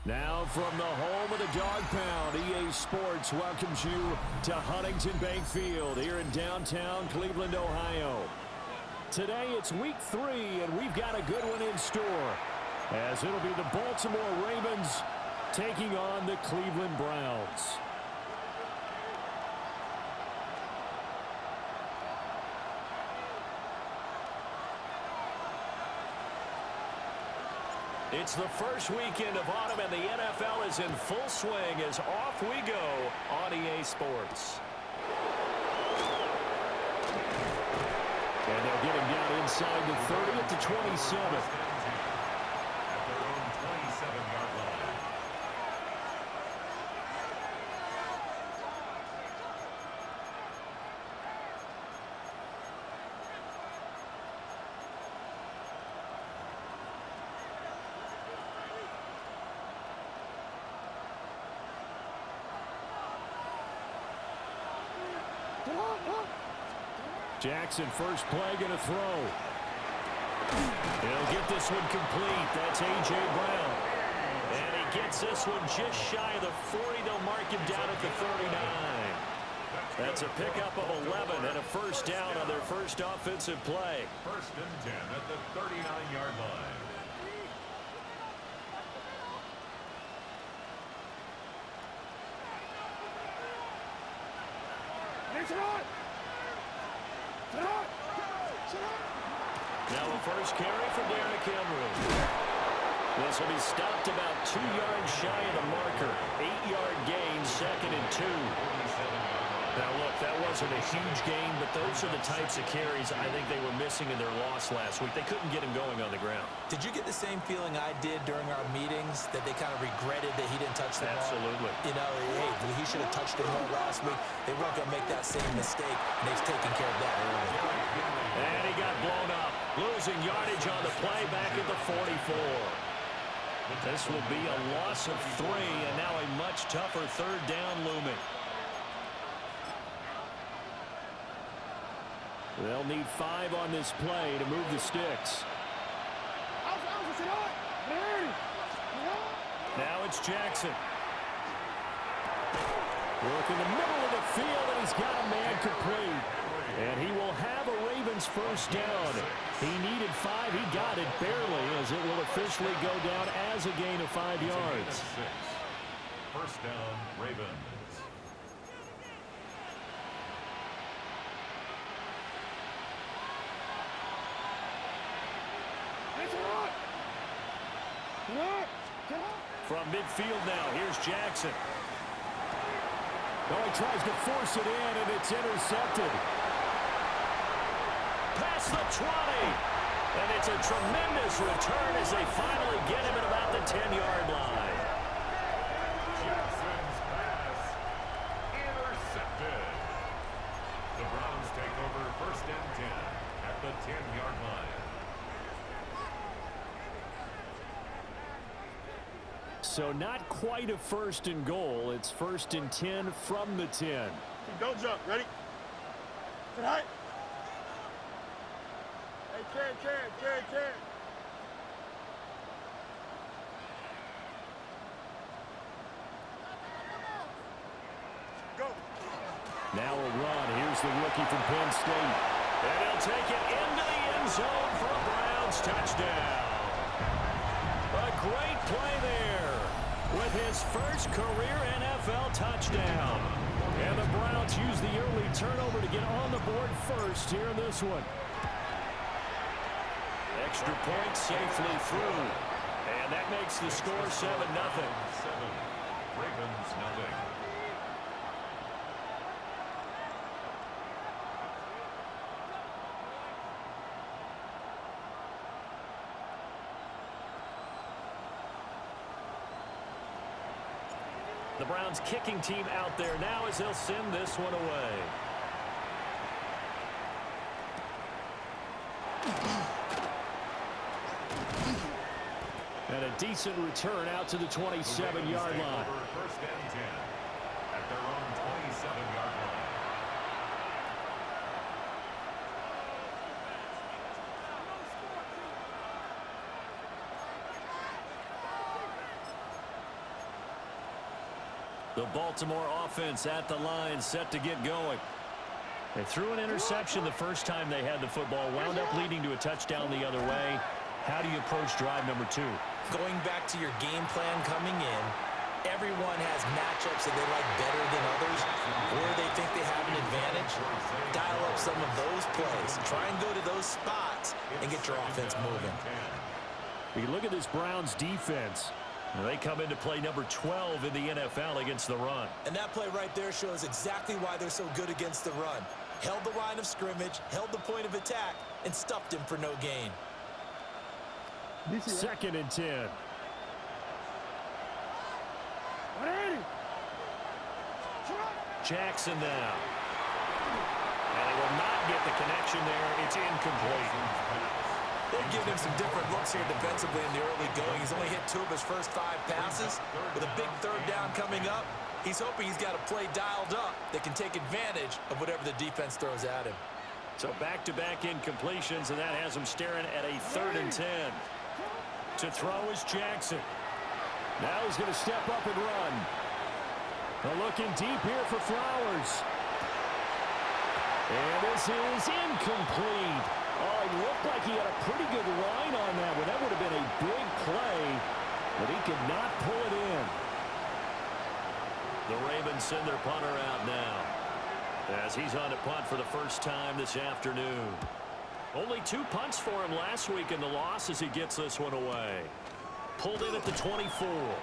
Now from the home of the Dog Pound, EA Sports welcomes you to Huntington Bank Field here in downtown Cleveland, Ohio. Today it's week 3, and we've got a good one in store, as it'll be the Baltimore Ravens taking on the Cleveland Browns. It's the first weekend of autumn, and the NFL is in full swing as off we go on EA Sports. And they'll get him down inside the 30 at the 27. At their own 27-yard line. Jackson, first play, going to throw. He'll get this one complete. That's A.J. Brown. And he gets this one just shy of the 40. They'll mark him down at the 39. That's a pickup of 11 and a first down on their first offensive play. First and 10 at the 39-yard line. Now a first carry for Derrick Henry. This will be stopped about 2 yards shy of the marker. 8-yard gain, second and 2. Now look, that wasn't a huge gain, but those are the types of carries I think they were missing in their loss last week. They couldn't get him going on the ground. Did you get the same feeling I did during our meetings, that they kind of regretted that he didn't touch the ball? Absolutely. You know, hey, he should have touched it more last week. They weren't going to make that same mistake, and they've taken care of that early. And he got blown up, losing yardage on the play back at the 44. This will be a loss of 3, and now a much tougher third down looming. They'll need 5 on this play to move the sticks. Now it's Jackson. Work in the middle of the field, and he's got a man complete. And he will have a Ravens first down. He needed 5. He got it barely, as it will officially go down as a gain of 5 yards. First down, Ravens. From midfield now, here's Jackson. Oh, he tries to force it in, and it's intercepted. Past the 20. And it's a tremendous return as they finally get him at about the 10-yard line. Jackson's pass intercepted. The Browns take over first and 10 at the 10-yard line. So not quite a first and goal. It's first and 10 from the 10. Don't jump. Ready? Get high. Hey, Ken. Go. Now a run. Here's the rookie from Penn State. And he'll take it into the end zone for a Browns touchdown. A great play there with his first career NFL touchdown. And the Browns use the early turnover to get on the board first here in this one. Extra point safely through. And that makes the score 7-0. 7. Ravens nothing. The Browns kicking team out there now as they'll send this one away. And a decent return out to the 27-yard line. First and 10 at their own 27-yard line. The Baltimore offense at the line, set to get going. They threw an interception the first time they had the football, wound up leading to a touchdown the other way. How do you approach drive number 2? Going back to your game plan coming in, everyone has matchups that they like better than others, where they think they have an advantage. Dial up some of those plays. Try and go to those spots and get your offense moving. You look at this Browns defense. They come into play number 12 in the NFL against the run. And that play right there shows exactly why they're so good against the run. Held the line of scrimmage, held the point of attack, and stuffed him for no gain. 2nd and 10. 180. Jackson now. And he will not get the connection there. It's incomplete. They're giving him some different looks here defensively in the early going. He's only hit 2 of his first 5 passes. With a big 3rd down coming up, he's hoping he's got a play dialed up that can take advantage of whatever the defense throws at him. So back-to-back incompletions, and that has him staring at a 3rd and 10. To throw is Jackson. Now he's going to step up and run. Looking deep here for Flowers. And this is incomplete. Oh, it looked like he had a pretty good line on that one. That would have been a big play, but he could not pull it in. The Ravens send their punter out now, as he's on to punt for the first time this afternoon. Only 2 punts for him last week in the loss as he gets this one away. Pulled in at the 24.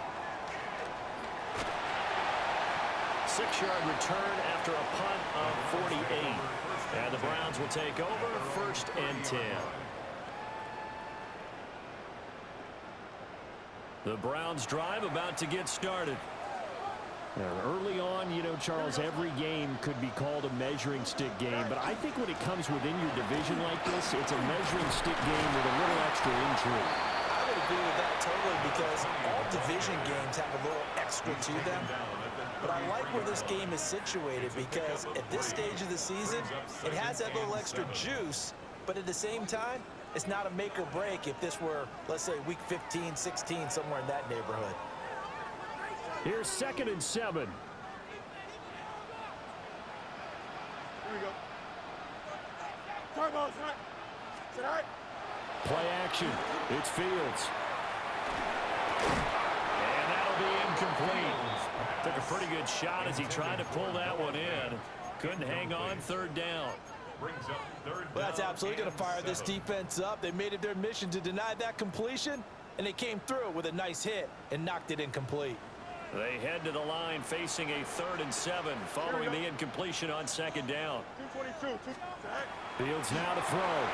6-yard return after a punt of 48. And the Browns will take over 1st and 10. The Browns drive about to get started. Early on, you know, Charles, every game could be called a measuring stick game. But I think when it comes within your division like this, it's a measuring stick game with a little extra intrigue. I would agree with that totally, because all division games have a little extra to them. But I like where this game is situated, because at this stage of the season, it has that little extra juice. But at the same time, it's not a make or break if this were, let's say, week 15, 16, somewhere in that neighborhood. Here's 2nd and 7. Here we go. Sorry, ball, sorry. Sit high. Play action. It's Fields. And that'll be incomplete. Took a pretty good shot as he tried to pull that one in. Couldn't hang on. 3rd down. Well, that's absolutely going to fire this defense up. They made it their mission to deny that completion, and they came through with a nice hit and knocked it incomplete. They head to the line facing a 3rd and 7 following the incompletion on 2nd down. 222. Fields now to throw.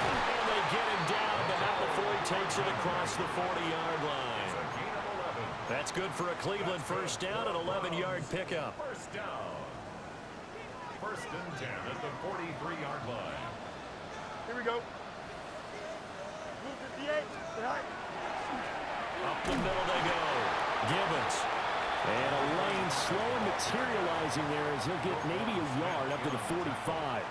And they get him down, but not before he takes it across the 40-yard line. That's good for a Cleveland 1st down, an 11-yard pickup. 1st down. 1st and 10 at the 43-yard line. Here we go. Move 58. Sit high. Up the middle they go. Gibbons. And a lane slowly materializing there as he'll get maybe a yard up to the 45.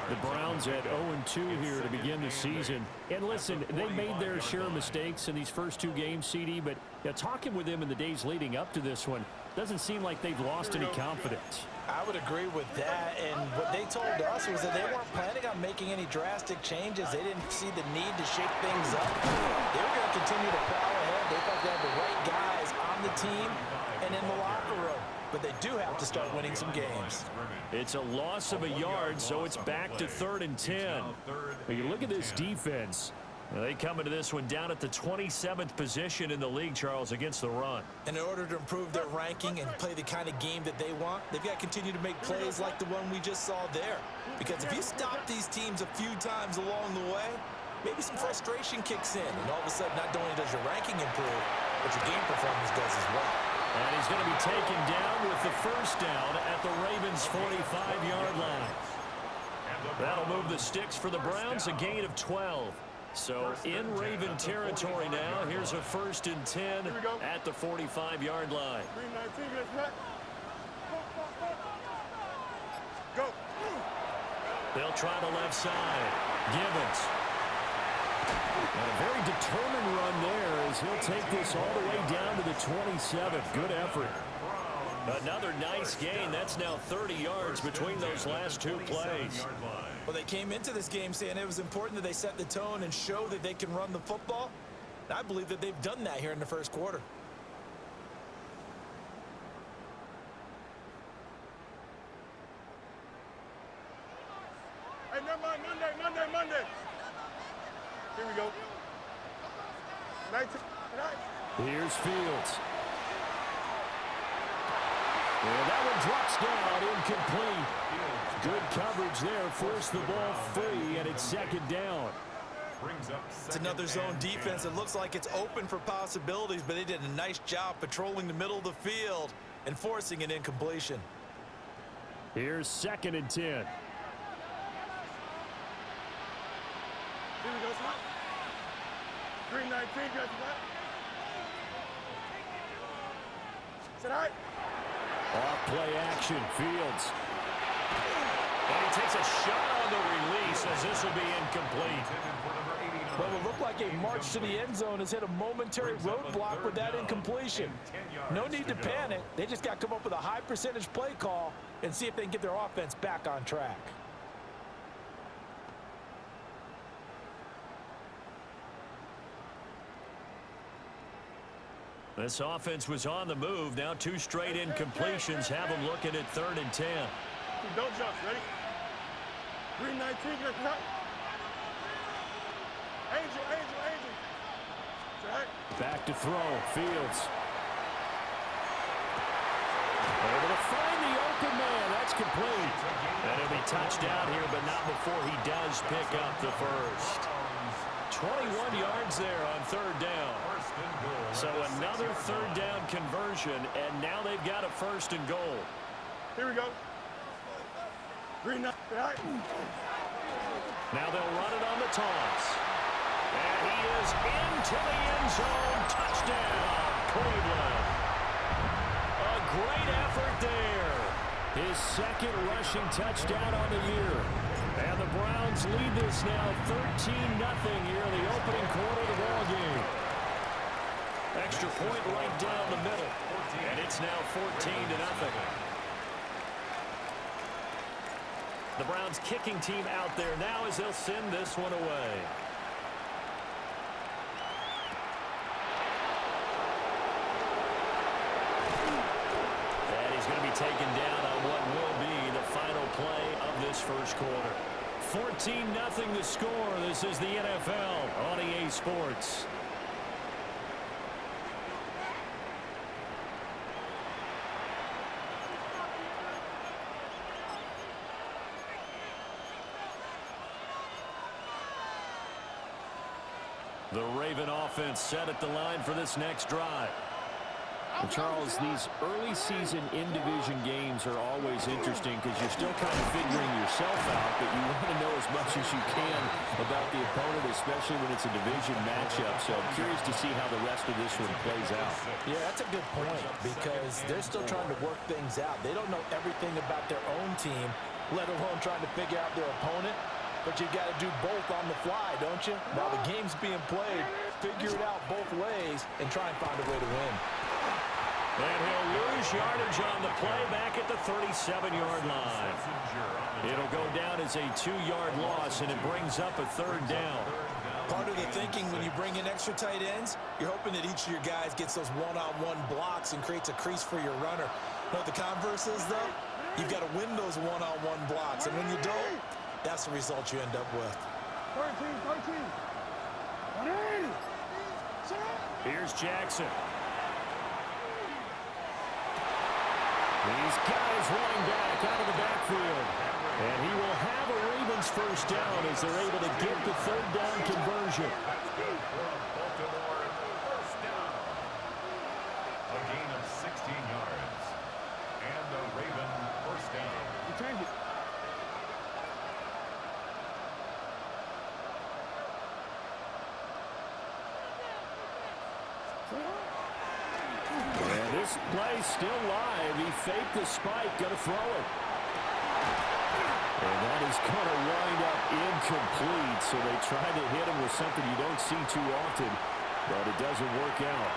The Browns at 0-2 here to begin the season. And listen, they made their share of mistakes in these first 2 games, CD, but talking with them in the days leading up to this one, doesn't seem like they've lost any confidence. I would agree with that, and what they told us was that they weren't planning on making any drastic changes. They didn't see the need to shake things up. They were going to continue to plow ahead. They thought they had the right guys on the team and in the locker room. But they do have to start winning some games. It's a loss of a yard, so it's back to 3rd and 10. When you look at this defense, they come into this one down at the 27th position in the league, Charles, against the run. And in order to improve their ranking and play the kind of game that they want, they've got to continue to make plays like the one we just saw there. Because if you stop these teams a few times along the way, maybe some frustration kicks in. And all of a sudden, not only does your ranking improve, but your game performance does as well. And he's going to be taken down with the 1st down at the Ravens' 45-yard line. That'll move the sticks for the Browns, a gain of 12. So in Raven territory now, here's a 1st and 10 at the 45-yard line. 319, let's run. Go. They'll try the left side. Gibbons. And a very determined run there as he'll take this all the way down to the 27. Good effort. Another nice gain. That's now 30 yards between those last two plays. Well, they came into this game saying it was important that they set the tone and show that they can run the football. And I believe that they've done that here in the first quarter. Hey, never mind. Monday. Here we go. 19. Here's Fields. And that one drops down, incomplete. Good coverage there, forced the ball free, and it's second down. It's another zone defense. It looks like it's open for possibilities, but they did a nice job patrolling the middle of the field and forcing an incompletion. Here's second and 10. Here we go, son. Green 19, got you that? Sit high. Off play action, Fields. And he takes a shot on the release as this will be incomplete. Well, it looked like a march to the end zone has hit a momentary roadblock with that incompletion. No need to panic. They just got to come up with a high percentage play call and see if they can get their offense back on track. This offense was on the move. Now two straight incompletions have them looking at 3rd and 10. Don't jump. Ready? Green 19, got you that? Angel. Sit high. Back to throw, Fields. Able to find the open man. That's complete. And he'll be touchdown here, but not before he does pick up the first. 21 yards there on 3rd down. So another 3rd down conversion, and now they've got a 1st and goal. Here we go. Green 19, high. Now they'll run it on the toss. And he is into the end zone. Touchdown, Cleveland. A great effort there. His second rushing touchdown on the year. And the Browns lead this now 13-0 here in the opening quarter of the ball game. Extra point right down the middle. And it's now 14-0. The Browns kicking team out there now as they'll send this one away. And he's going to be taken down on what will be the final play of this first quarter. 14-0 the score. This is the NFL on EA Sports. The Raven offense set at the line for this next drive. Well, Charles, these early season in-division games are always interesting because you're still kind of figuring yourself out, but you want to know as much as you can about the opponent, especially when it's a division matchup. So I'm curious to see how the rest of this one plays out. Yeah, that's a good point because they're still trying to work things out. They don't know everything about their own team, let alone trying to figure out their opponent. But you got to do both on the fly, don't you? While the game's being played, figure it out both ways and try and find a way to win. And he'll lose yardage on the play back at the 37-yard line. It'll go down as a 2-yard loss, and it brings up a 3rd down. Part of the thinking when you bring in extra tight ends, you're hoping that each of your guys gets those one-on-one blocks and creates a crease for your runner. You know what the converse is, though? You've got to win those one-on-one blocks, and when you don't, that's the result you end up with. 13. Here's Jackson. These guys running back out of the backfield. And he will have a Ravens first down as they're able to get the 3rd down conversion. A gain of 16 yards. And a Raven first down. You change it. And this play's still live. He faked the spike, going to throw it. And that is going to wind up incomplete. So they tried to hit him with something you don't see too often, but it doesn't work out.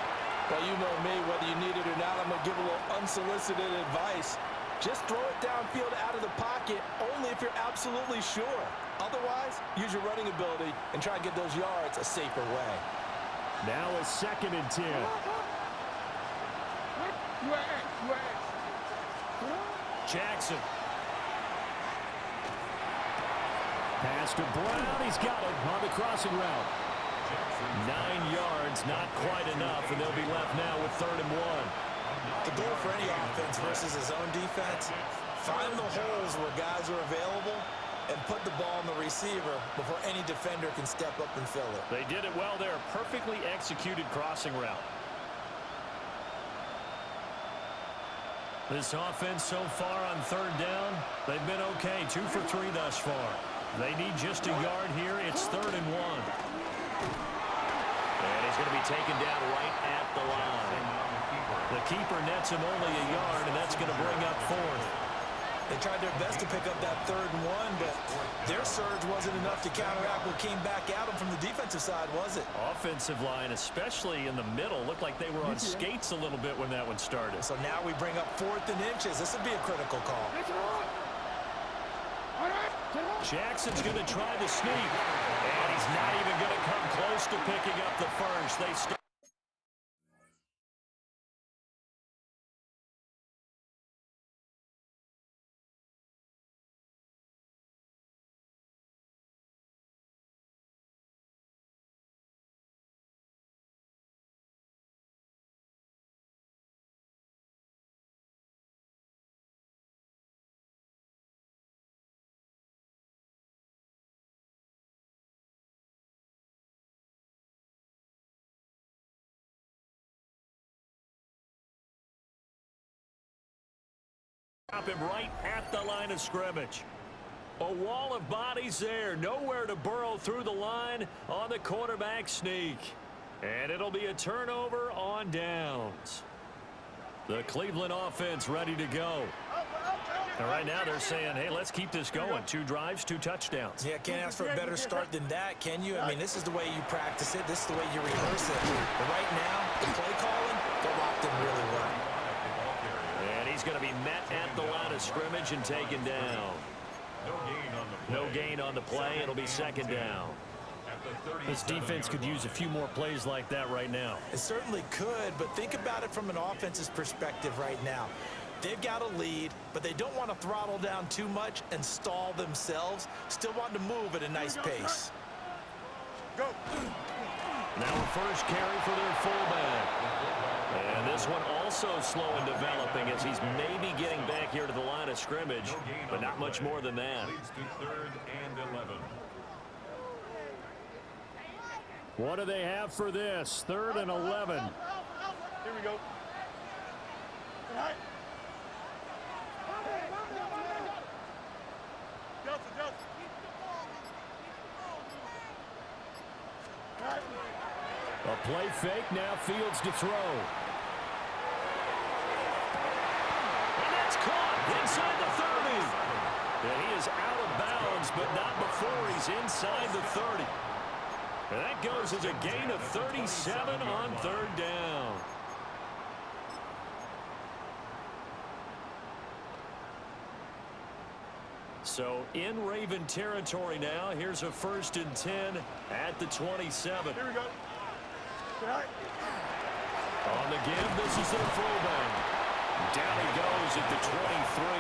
Well, you know me, whether you need it or not, I'm going to give a little unsolicited advice. Just throw it downfield out of the pocket only if you're absolutely sure. Otherwise, use your running ability and try to get those yards a safer way. Now a 2nd and 10. Jackson. Pass to Brown. He's got it on the crossing route. 9 yards, not quite enough, and they'll be left now with 3rd and 1. The goal for any offense versus his own defense, find the holes where guys are available and put the ball on the receiver before any defender can step up and fill it. They did it well there. Perfectly executed crossing route. This offense so far on 3rd down, they've been okay. 2 for 3 thus far. They need just a yard here. It's 3rd and 1. And he's going to be taken down right at the line. The keeper nets him only a yard, and that's going to bring up 4th. They tried their best to pick up that 3rd and 1, but their surge wasn't enough to counteract what came back at them from the defensive side, was it? Offensive line, especially in the middle, looked like they were on skates a little bit when that one started. So now we bring up 4th and inches. This would be a critical call. Jackson's going to try the sneak, and he's not even going to come close to picking up the first. They start. Stop him right at the line of scrimmage. A wall of bodies there. Nowhere to burrow through the line on the quarterback sneak. And it'll be a turnover on downs. The Cleveland offense ready to go. And right now they're saying, hey, let's keep this going. 2 drives, 2 touchdowns. Yeah, can't ask for a better start than that, can you? I mean, this is the way you practice it. This is the way you rehearse it. But right now, the play calling, they're locked in really well. And he's going to be met at the line of scrimmage and taken down. No gain on the play. It'll be 2nd down. This defense could use a few more plays like that right now. It certainly could, but think about it from an offense's perspective right now. They've got a lead, but they don't want to throttle down too much and stall themselves. Still want to move at a nice pace. Go. Now a first carry for their fullback. And this one also slow in developing as he's maybe getting back here to the line of scrimmage, but not much more than that. Leads to 3rd and 11. What do they have for this? 3rd and 11. Here we go. A play fake, now Fields to throw. And that's caught inside the 30. And he is out of bounds, but not before he's inside the 30. And that goes as a gain of 37 on 3rd down. So in Raven territory now. Here's a 1st and 10 at the 27. Here we go. On the give, this is their fullback. Down he goes at the 23,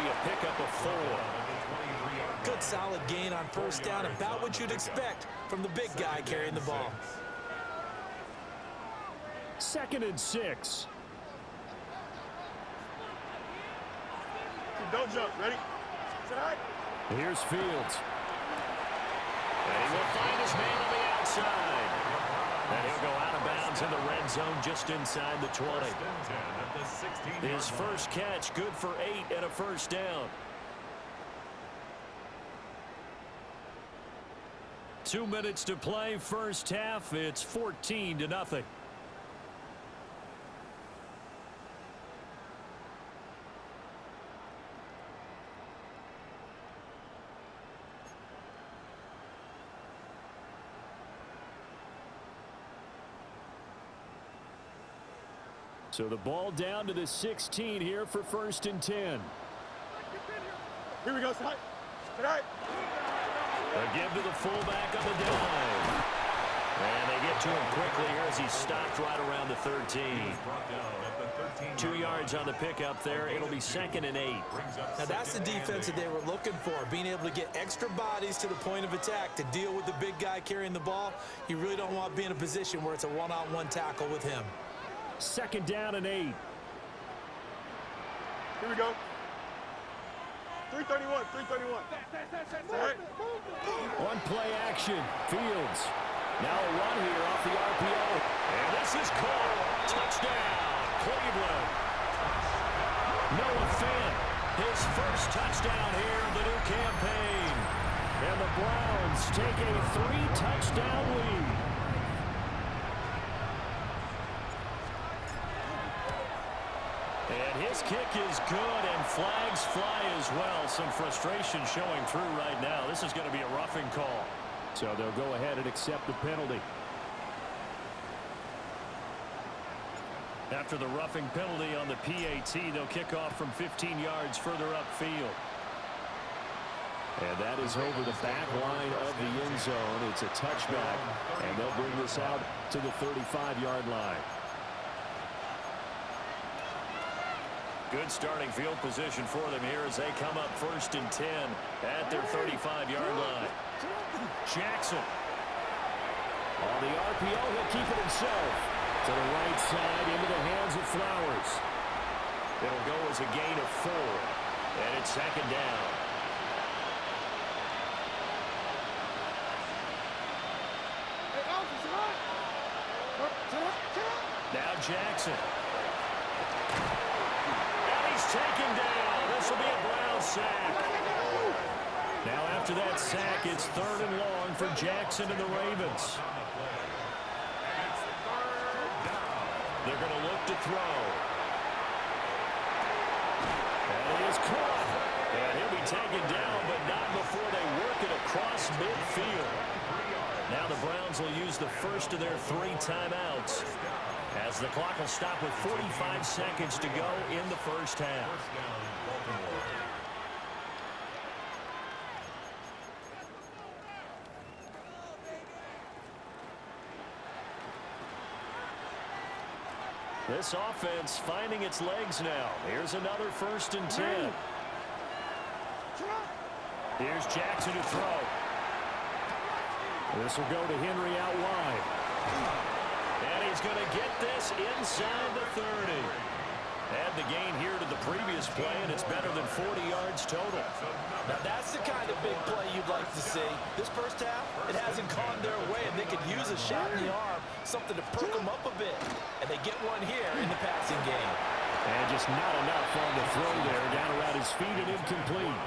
a pickup of 4. Good solid gain on 1st down, about what you'd expect from the big guy carrying the ball. 2nd and 6. Don't jump. Ready? Sit high. Here's Fields. And he will find his man on the outside. And he'll go out of bounds in the red zone just inside the 20. His first catch, good for 8 and a 1st down. 2 minutes to play, first half. It's 14-0. So the ball down to the 16 here for 1st and 10. Here we go, Side. Tonight. A give to the fullback on the dive. And they get to him quickly here as he's stopped right around the 13. 2 yards on the pickup there. It'll be 2nd and 8. Now that's the defense that they were looking for, being able to get extra bodies to the point of attack to deal with the big guy carrying the ball. You really don't want to be in a position where it's a one-on-one tackle with him. 2nd down and 8. Here we go. 331, 331. Right. On play action, Fields. Now a run here off the RPO. And this is called. Touchdown, Cleveland. Noah Fant, his first touchdown here of the new campaign. And the Browns take a 3-touchdown lead. And his kick is good, and flags fly as well. Some frustration showing through right now. This is going to be a roughing call. So they'll go ahead and accept the penalty. After the roughing penalty on the PAT, they'll kick off from 15 yards further upfield. And that is over the back line of the end zone. It's a touchback, and they'll bring this out to the 35-yard line. Good starting field position for them here as they come up 1st and 10 at their 35-yard line. Jackson. On the RPO, he'll keep it himself. To the right side, into the hands of Flowers. It'll go as a gain of 4. And it's 2nd down. Now Jackson. And he's taken down. This will be a Brown sack. Now after that sack, it's 3rd and long for Jackson and the Ravens. They're going to look to throw. And he is caught. And he'll be taken down, but not before they work it across midfield. Now the Browns will use the first of their 3 timeouts, as the clock will stop with 45 seconds to go in the first half. This offense finding its legs now. Here's another 1st and 10. Here's Jackson to throw. This will go to Henry out wide. And he's going to get this inside the 30. Add the gain here to the previous play, and it's better than 40 yards total. Now that's the kind of big play you'd like to see. This first half, it hasn't gone their way, and they could use a shot in the arm, something to perk them up a bit. And they get one here in the passing game. And just not enough on the throw there, down around his feet and incomplete.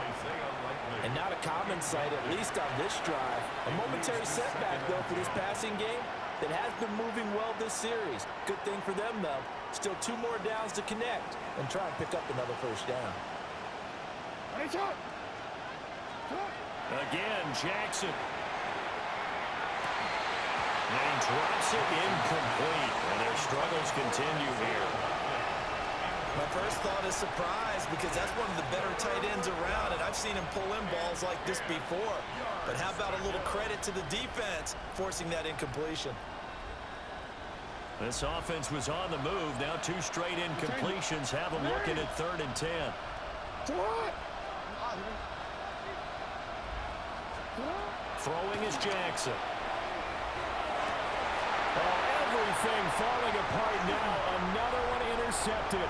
And not a common sight, at least on this drive. A momentary setback, though, for this passing game that has been moving well this series. Good thing for them, though. Still 2 more downs to connect and try and pick up another first down. Again, Jackson. And he drops it incomplete. And their struggles continue here. My first thought is surprise, because that's one of the better tight ends around, and I've seen him pull in balls like this before. But how about a little credit to the defense forcing that incompletion? This offense was on the move. Now 2 straight incompletions have them looking at 3rd and 10. Throwing is Jackson. Oh, everything falling apart now. Another one intercepted.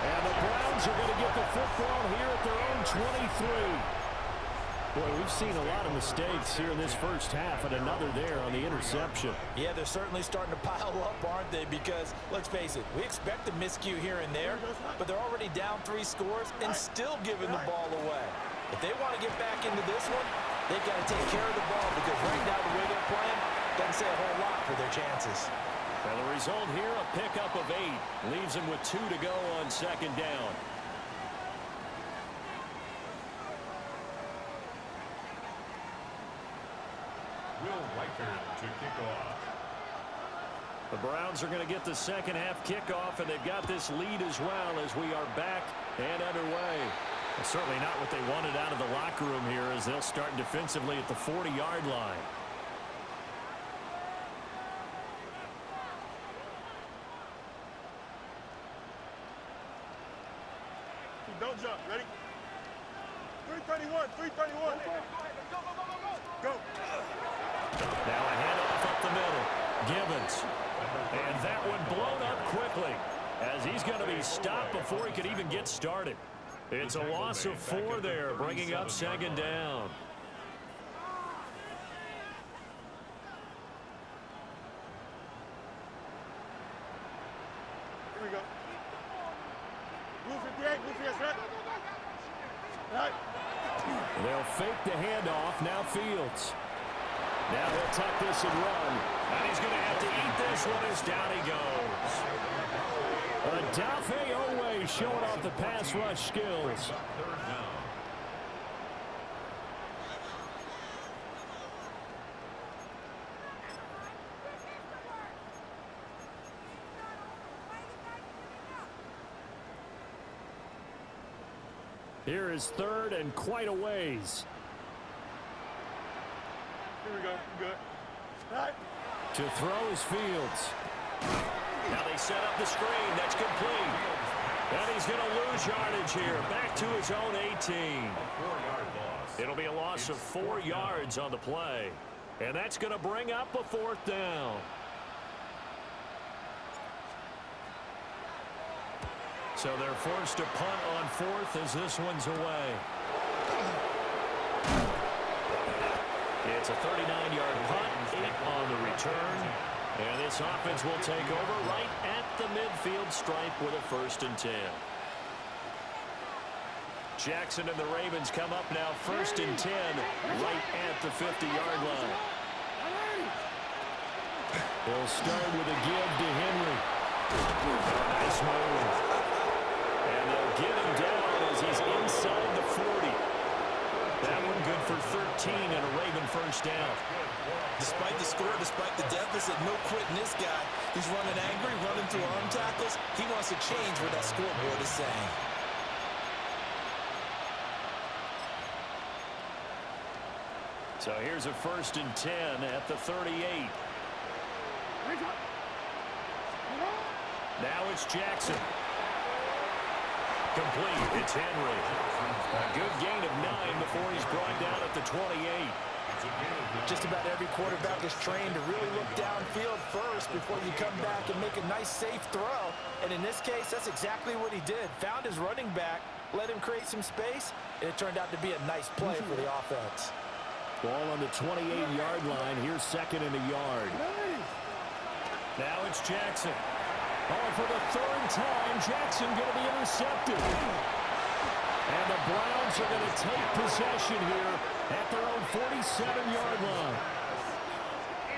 And the Browns are going to get the football here at their own 23. Boy, we've seen a lot of mistakes here in this first half, and another there on the interception. Yeah, they're certainly starting to pile up, aren't they? Because, let's face it, we expect a miscue here and there, but they're already down 3 scores and still giving the ball away. If they want to get back into this one, they've got to take care of the ball, because right now the way they're playing doesn't say a whole lot for their chances. Well, the result here, a pickup of 8. Leaves them with 2 to go on 2nd down. Will Riker to kick off. The Browns are going to get the second half kickoff, and they've got this lead as well as we are back and underway. Well, certainly not what they wanted out of the locker room here as they'll start defensively at the 40-yard line. Don't jump. Ready? 331. 331. Go. Now a handoff up the middle. Gibbons. And that one blown up quickly as he's going to be stopped before he could even get started. It's a loss of 4 there, bringing up second down. Here we go. Blue 58. Blue 58. Right. They'll fake the handoff. Now Fields. Now he'll tuck this and run. And he's going to have to eat this one as down he goes. Adafe Owe showing off the pass rush skills. Here is third and quite a ways. Here we go. Good. Right. To throw is Fields. Now they set up the screen. That's complete. And he's going to lose yardage here. Back to his own 18. A 4-yard loss. It'll be a loss of 4 yards on the play. And that's going to bring up a 4th down. So they're forced to punt on 4th as this one's away. It's a 39-yard punt, 8 on the return. And this offense will take over right at the midfield stripe with a 1st and 10. Jackson and the Ravens come up now 1st and 10 right at the 50-yard line. They'll start with a give to Henry. Nice move. And they'll get him down as he's inside the 40. That one good for 13 and a Raven 1st down. Despite the score, despite the deficit, no quitting this guy. He's running angry, running through arm tackles. He wants to change what that scoreboard is saying. So here's a 1st and 10 at the 38. Now it's Jackson. Complete. It's Henry. A good gain of 9 before he's brought down at the 28. Just about every quarterback is trained to really look downfield first before you come back and make a nice, safe throw. And in this case, that's exactly what he did. Found his running back, let him create some space, and it turned out to be a nice play for the offense. Ball on the 28-yard line. Here's 2nd and a yard. Now it's Jackson. Oh, for the 3rd time, Jackson going to be intercepted. And the Browns are going to take possession here at their own 47-yard line.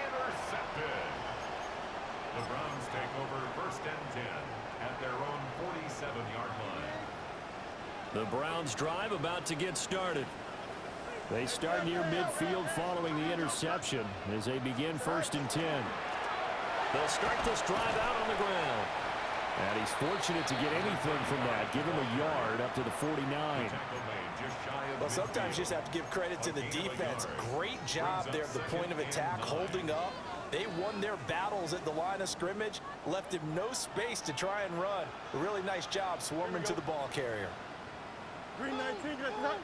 Intercepted. The Browns take over 1st and 10 at their own 47-yard line. The Browns drive about to get started. They start near midfield following the interception as they begin 1st and 10. They'll start this drive out on the ground. And he's fortunate to get anything from that. Give him a yard up to the 49. Well, sometimes you just have to give credit to the defense. Great job there at the point of attack, holding up. They won their battles at the line of scrimmage, left him no space to try and run. A really nice job swarming to the ball carrier. Green 19, get that.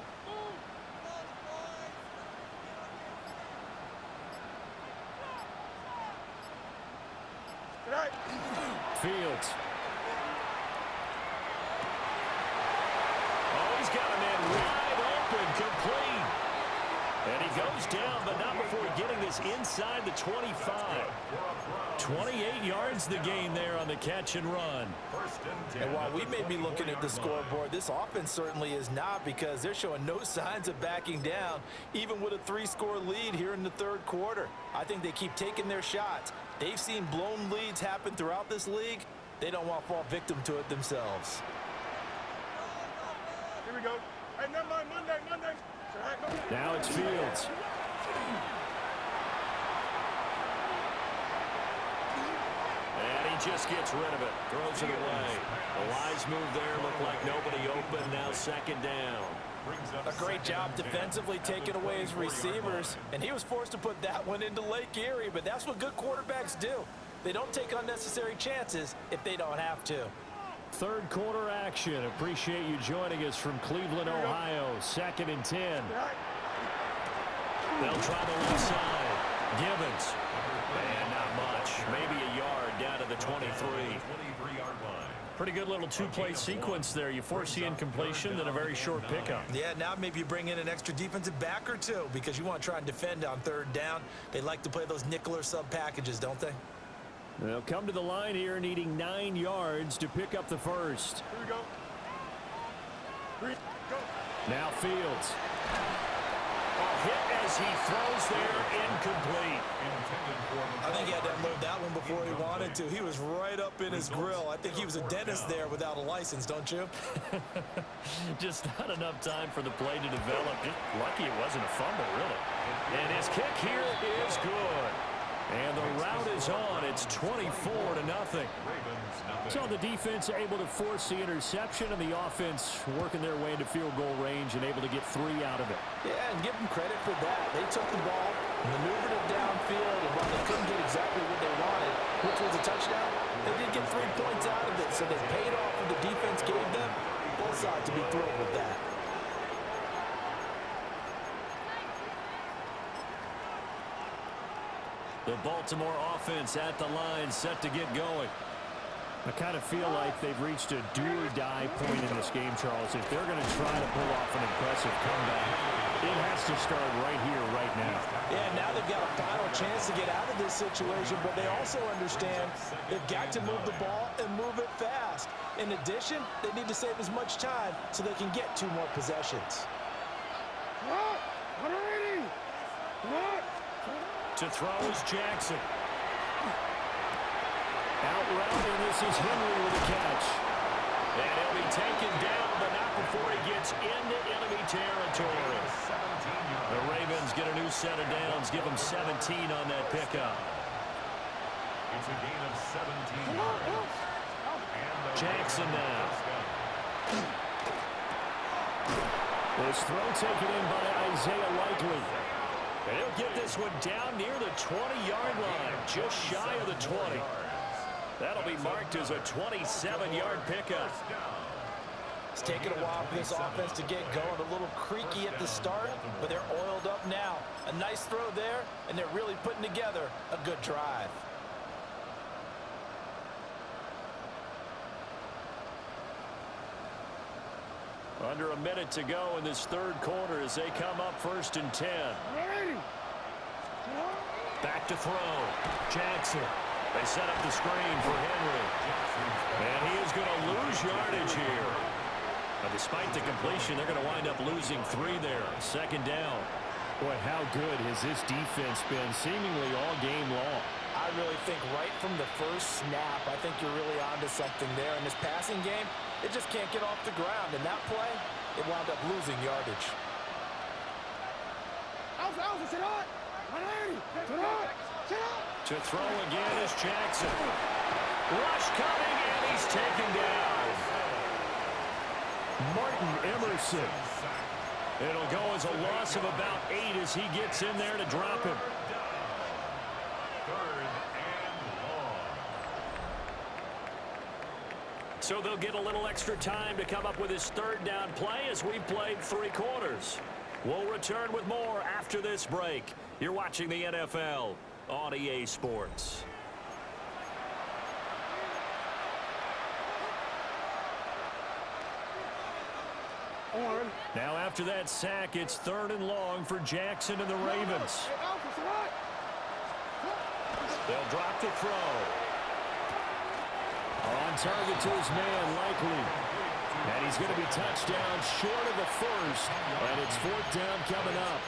Right. Fields. Oh, he's got a man wide open, complete. And he goes down, but not before getting this inside the 25. 28 yards the gain there on the catch and run. And while we may be looking at the scoreboard, this offense certainly is not, because they're showing no signs of backing down, even with a 3-score lead here in the 3rd quarter. I think they keep taking their shots. They've seen blown leads happen throughout this league. They don't want to fall victim to it themselves. Here we go. Hey, never mind. Monday. Now it's Fields. just gets rid of it. Throws it away. The wise move there. Looked like nobody open. Now second down. A great job defensively taking away his receivers, and he was forced to put that one into Lake Erie, but that's what good quarterbacks do. They don't take unnecessary chances if they don't have to. Third quarter action. Appreciate you joining us from Cleveland, Ohio. 2nd and 10. They'll try the left side. Gibbons. And not much. Maybe a yard down to the 23. 23-yard line. Pretty good little two-play sequence there. You force the incompletion, then a very short pickup. Yeah, now maybe you bring in an extra defensive back or two because you want to try and defend on third down. They like to play those nickel or sub packages, don't they? They'll come to the line here needing 9 yards to pick up the first. Here we go. Now Fields. A hit as he throws there, incomplete. I think he had to unload that one before he wanted to. He was right up in his grill. I think he was a dentist there without a license, don't you? Just not enough time for the play to develop. Just lucky it wasn't a fumble, really. And his kick here is good. And the route is on. It's 24-0. So the defense able to force the interception, and the offense working their way into field goal range and able to get 3 out of it. Yeah, and give them credit for that. They took the ball, maneuvered it downfield, and while they couldn't get exactly what they wanted, which was a touchdown, they did get 3 points out of it, so they paid off what the defense gave them. Both sides to be thrilled with that. The Baltimore offense at the line, set to get going. I kind of feel like they've reached a do-or-die point in this game, Charles. If they're going to try to pull off an impressive comeback, it has to start right here, right now. Yeah, now they've got a final chance to get out of this situation, but they also understand they've got to move the ball and move it fast. In addition, they need to save as much time so they can get 2 more possessions. To throw is Jackson. Out route, and this is Henry with a catch. And he'll be taken down, but not before he gets into enemy territory. The Ravens get a new set of downs, give them 17 on that pickup. It's a gain of 17 yards. Jackson now. This throw taken in by Isaiah Likely. And he'll get this one down near the 20-yard line, just shy of the 20. That'll be marked as a 27-yard pickup. It's taken a while for this offense to get going. A little creaky at the start, but they're oiled up now. A nice throw there, and they're really putting together a good drive. Under a minute to go in this third quarter as they come up 1st and 10. Back to throw. Jackson. They set up the screen for Henry. And he is going to lose yardage here. But despite the completion, they're going to wind up losing 3 there. 2nd down. Boy, how good has this defense been seemingly all game long? I really think right from the first snap, I think you're really onto something there. In this passing game, it just can't get off the ground. In that play, it wound up losing yardage. To throw again is Jackson. Rush coming, and he's taken down. Martin Emerson. It'll go as a loss of about 8 as he gets in there to drop him. So they'll get a little extra time to come up with his 3rd down play as we've played 3 quarters. We'll return with more after this break. You're watching the NFL on EA Sports. Now after that sack, it's 3rd and long for Jackson and the Ravens. They'll drop the throw. On target to his man, Likely. And he's going to be touchdown short of the first. And it's 4th down coming up.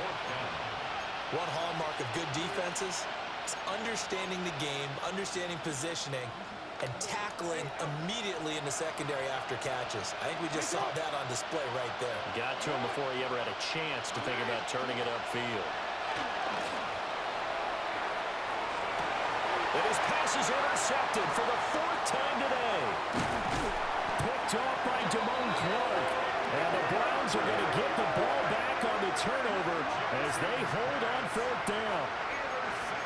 One hallmark of good defenses is understanding the game, understanding positioning, and tackling immediately in the secondary after catches. I think we just saw that on display right there. Got to him before he ever had a chance to think about turning it upfield. And his pass is intercepted for the 4th time today. Picked off by Damone Clark. And the Browns are going to get the ball back on the turnover as they hold on 4th down.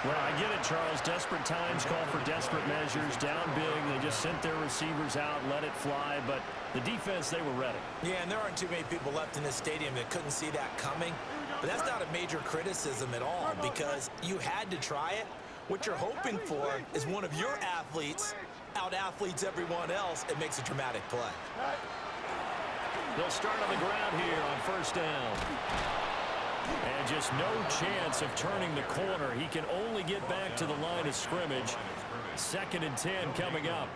Well, I get it, Charles. Desperate times call for desperate measures. Down big, they just sent their receivers out, let it fly. But the defense, they were ready. Yeah, and there aren't too many people left in this stadium that couldn't see that coming. But that's not a major criticism at all because you had to try it. What you're hoping for is one of your athletes out-athletes everyone else and makes a dramatic play. They'll start on the ground here on 1st down. And just no chance of turning the corner. He can only get back to the line of scrimmage. 2nd and 10 coming up.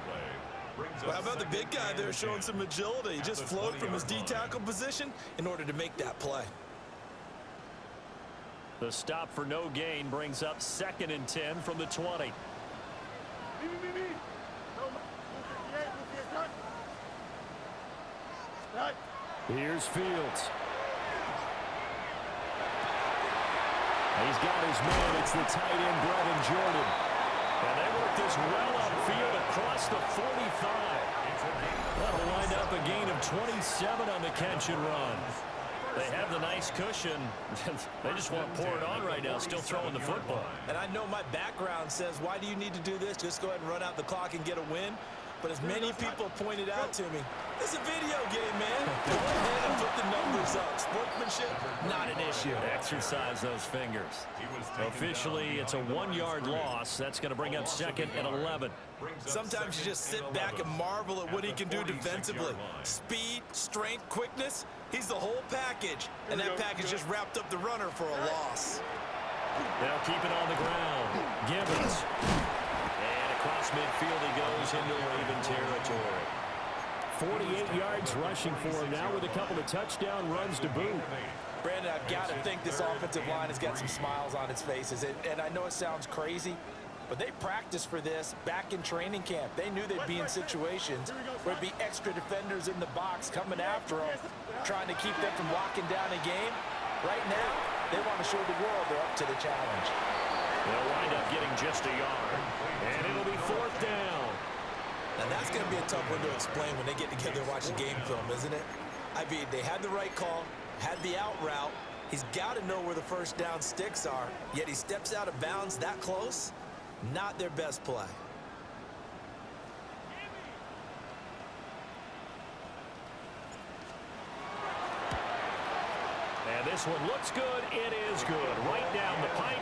Well, how about the big guy there showing some agility? He just flowed from his D-tackle position in order to make that play. The stop for no gain brings up 2nd and 10 from the 20. Here's Fields. He's got his man. It's the tight end, Brevin Jordan. And they work this well upfield across the 45. That'll wind up a gain of 27 on the catch and run. They have the nice cushion. They just want to pour it on right now, still throwing the football. And I know my background says, why do you need to do this? Just go ahead and run out the clock and get a win. But as many people pointed out to me, it's a video game, man. Go ahead and put the numbers up. Sportsmanship, not an issue. Exercise those fingers. Officially, it's a 1-yard loss. That's going to bring up 2nd and 11. Sometimes you just sit back and marvel at what he can do defensively. Speed, strength, quickness. He's the whole package. And that package just wrapped up the runner for a loss. They'll keep it on the ground. Gibbons. And across midfield he goes into Raven territory. 48 yards rushing for him now with a couple of touchdown runs to boot. Brandon, I've got to think this offensive line has got some smiles on its faces. And I know it sounds crazy, but they practiced for this back in training camp. They knew they'd be in situations where there'd be extra defenders in the box coming after them, trying to keep them from locking down a game. Right now, they want to show the world they're up to the challenge. They'll wind up getting just a yard, and it'll be 4th down. Now, that's going to be a tough one to explain when they get together and watch the game film, isn't it? I mean, they had the right call, had the out route. He's got to know where the 1st down sticks are, yet he steps out of bounds that close. Not their best play. And this one looks good. It is good. Right down the pipe.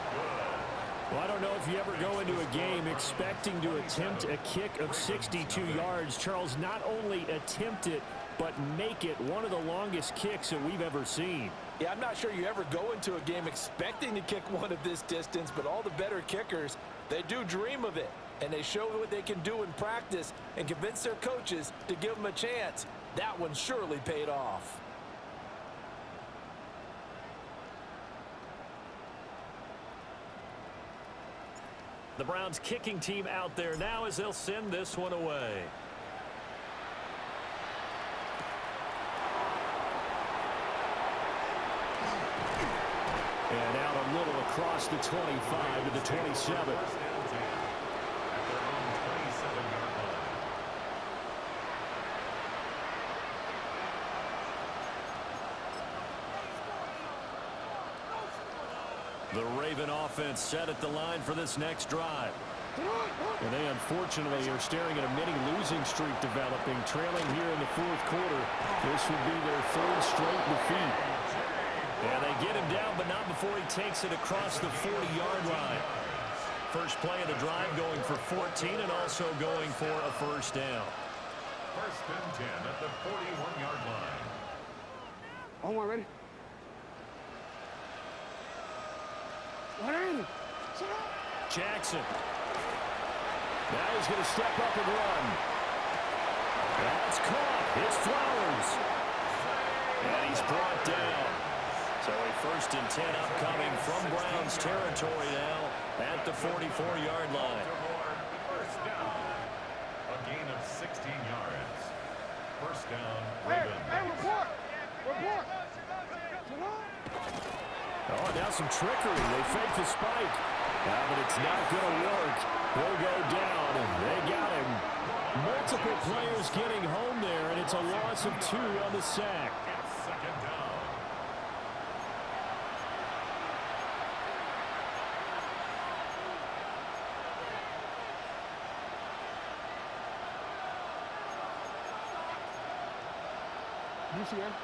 Well, I don't know if you ever go into a game expecting to attempt a kick of 62 yards. Charles, not only attempt it, but make it one of the longest kicks that we've ever seen. Yeah, I'm not sure you ever go into a game expecting to kick one of this distance, but all the better kickers, they do dream of it. And they show what they can do in practice and convince their coaches to give them a chance. That one surely paid off. The Browns kicking team out there now as they'll send this one away. And out a little across the 25 to the 27. The Raven offense set at the line for this next drive. And they unfortunately are staring at a mini losing streak developing, trailing here in the 4th quarter. This would be their 3rd straight defeat. And they get him down, but not before he takes it across the 40-yard line. First play of the drive going for 14 and also going for a 1st down. 1st and 10 at the 41-yard line. On one, ready? Jackson. Now he's going to step up and run. That's caught. It's Flowers. And he's brought down. So a 1st and 10 upcoming from Browns territory now at the 44-yard line. 1st down. A gain of 16 yards. 1st down, Ravens. Hey, report! Oh, now some trickery. They fake the spike. But it's not going to work. He'll go down. They got him. Multiple players getting home there, and it's a loss of 2 on the sack. It's second down.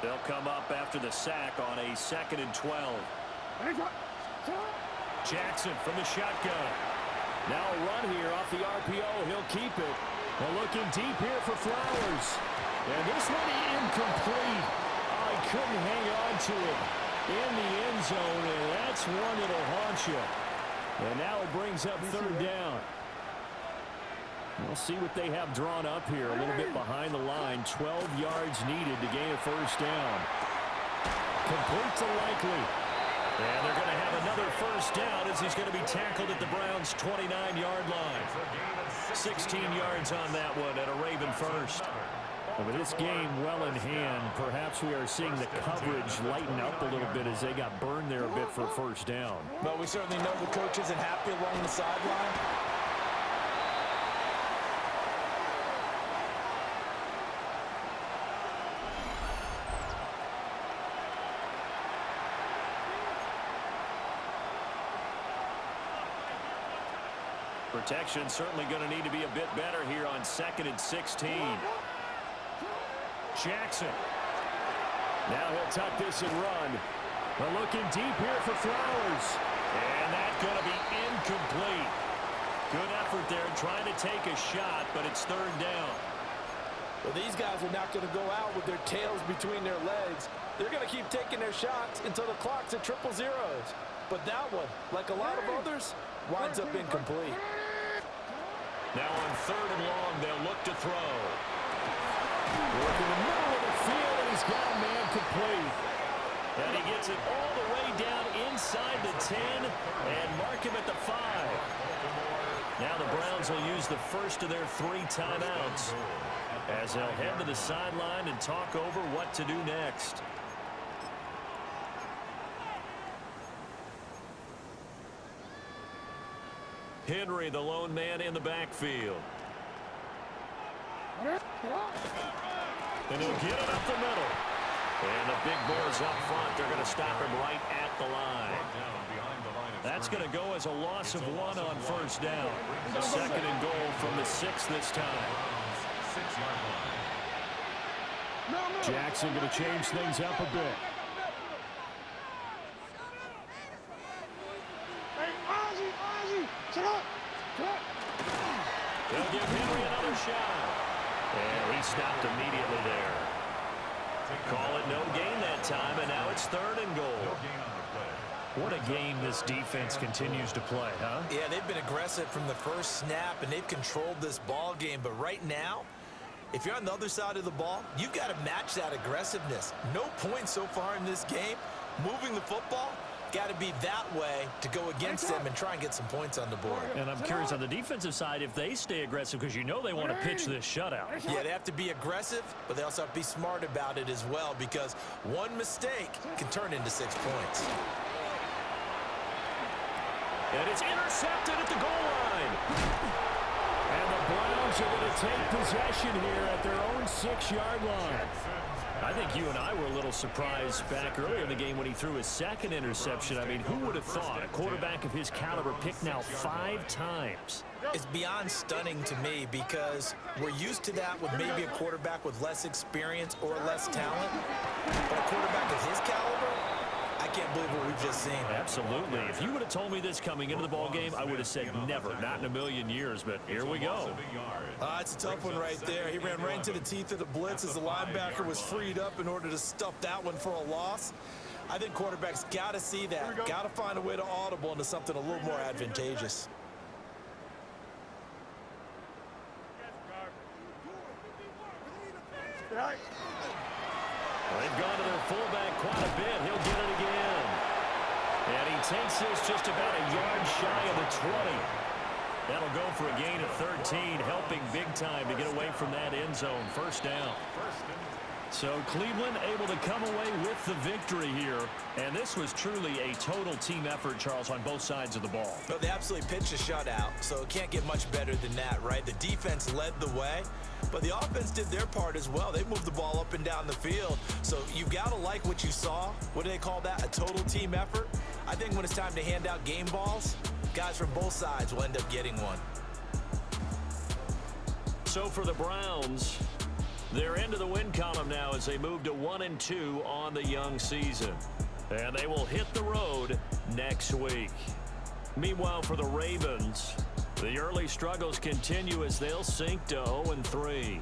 They'll come up after the sack on a 2nd and 12. Jackson from the shotgun. Now a run here off the RPO. He'll keep it. Well, looking deep here for Flowers. And this one incomplete. Oh, he couldn't hang on to it in the end zone, and that's one that'll haunt you. And now it brings up 3rd down. We'll see what they have drawn up here. A little bit behind the line. 12 yards needed to gain a 1st down. Complete to Likely. And they're going to have another 1st down as he's going to be tackled at the Browns' 29-yard line. 16 yards on that one and a Raven first. Well, with this game well in hand, perhaps we are seeing the coverage lighten up a little bit as they got burned there a bit for 1st down. Well, we certainly know the coach isn't happy along the sideline. Protection certainly going to need to be a bit better here on 2nd and 16. Jackson. Now he'll tuck this and run. But looking deep here for Flowers. And that's going to be incomplete. Good effort there trying to take a shot, but it's 3rd down. Well, these guys are not going to go out with their tails between their legs. They're going to keep taking their shots until the clock's at 000. But that one, like a lot of others, winds up incomplete. Now on 3rd and long, they'll look to throw. Work in the middle of the field, and he's got a man complete. And he gets it all the way down inside the 10 and mark him at the 5. Now the Browns will use the first of their 3 timeouts as they'll head to the sideline and talk over what to do next. Henry, the lone man in the backfield. And he'll get it up the middle. And the big boys up front, they're going to stop him right at the line. That's going to go as a loss of 1 on 1st down. A 2nd and goal from the 6 this time. Jackson going to change things up a bit. They'll give Henry another shot. And he stopped immediately there. Call it no gain that time, and now it's 3rd and goal. What a game this defense continues to play, huh? Yeah, they've been aggressive from the first snap, and they've controlled this ball game. But right now, if you're on the other side of the ball, you've got to match that aggressiveness. No points so far in this game. Moving the football, got to be that way to go against them and try and get some points on the board. And I'm curious on the defensive side if they stay aggressive, because you know they want to pitch this shutout. Yeah, they have to be aggressive, but they also have to be smart about it as well, because one mistake can turn into 6 points. And it's intercepted at the goal line. And the Browns are going to take possession here at their own 6-yard line. I think you and I were a little surprised back earlier in the game when he threw his 2nd interception. I mean, who would have thought a quarterback of his caliber picked now 5 times? It's beyond stunning to me, because we're used to that with maybe a quarterback with less experience or less talent. But a quarterback of his caliber, I can't believe what we've just seen. Absolutely. If you would have told me this coming into the ball game, I would have said never, not in a million years, but here we go. It's a tough one right there. He ran right into the teeth of the blitz as the linebacker was freed up in order to stuff that one for a loss. I think quarterbacks got to see that, got to find a way to audible into something a little more advantageous. They've gone to their fullback quite a bit. He'll get it again. And he takes this just about a yard shy of the 20. That'll go for a gain of 13, helping big time to get away from that end zone. 1st down. So Cleveland able to come away with the victory here. And this was truly a total team effort, Charles, on both sides of the ball. But they absolutely pitched a shutout, so it can't get much better than that, right? The defense led the way, but the offense did their part as well. They moved the ball up and down the field. So you've got to like what you saw. What do they call that? A total team effort? I think when it's time to hand out game balls, guys from both sides will end up getting one. So for the Browns, they're into the win column now as they move to 1-2 on the young season. And they will hit the road next week. Meanwhile, for the Ravens, the early struggles continue as they'll sink to 0-3.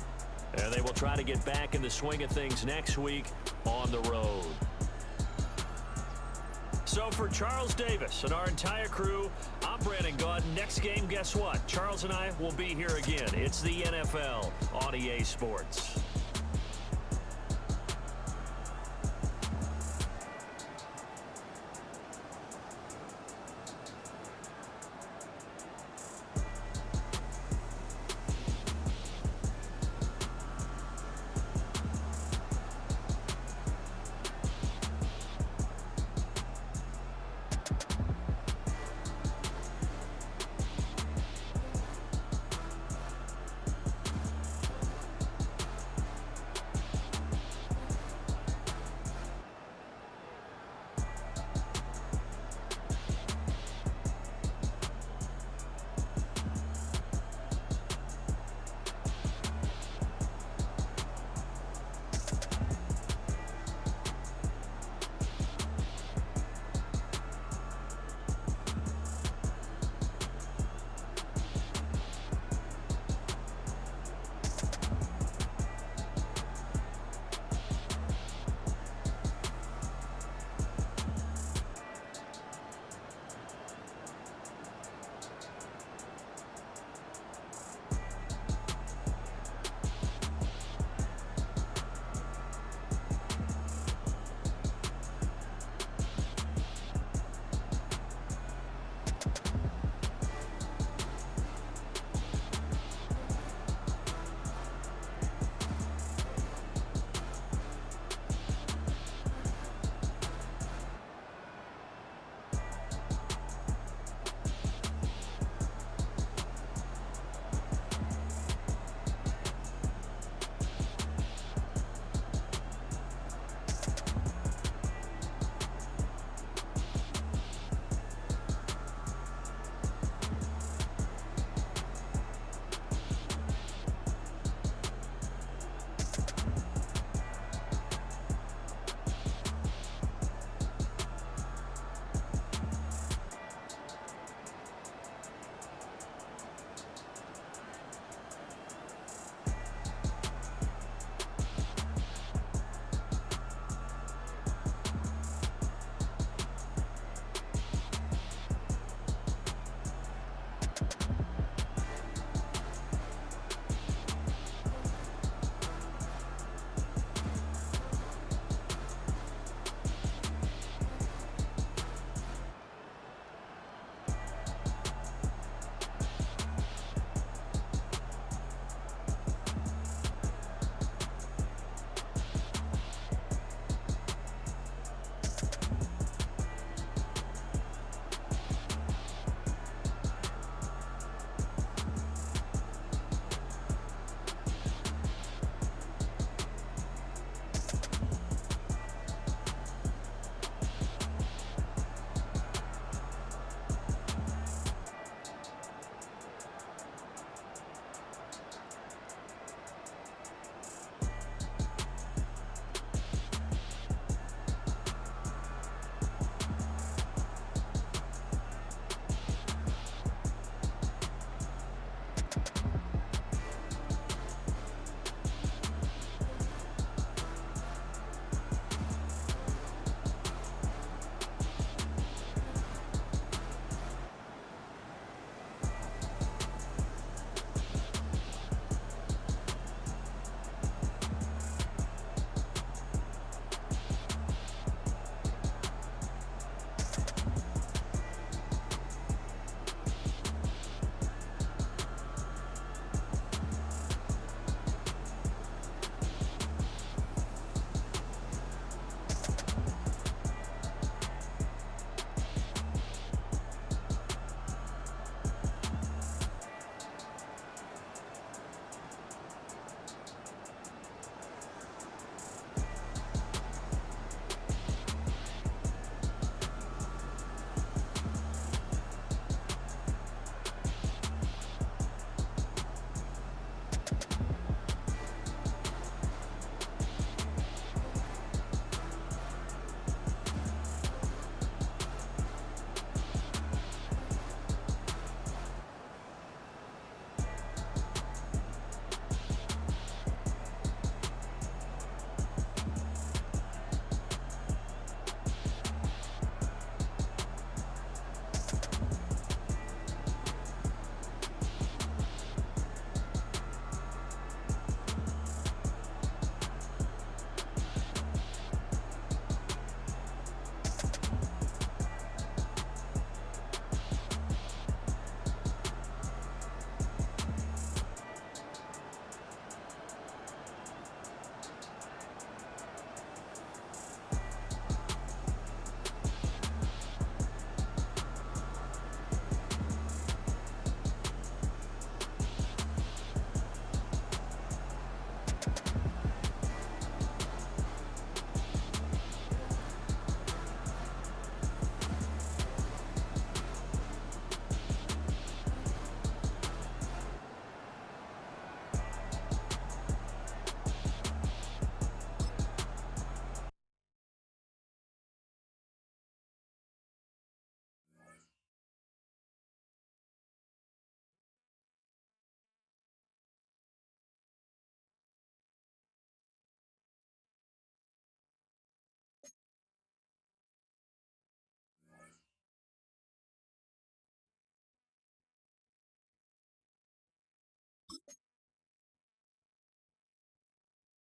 And they will try to get back in the swing of things next week on the road. So for Charles Davis and our entire crew, I'm Brandon Gaudin. Next game, guess what? Charles and I will be here again. It's the NFL on EA Sports.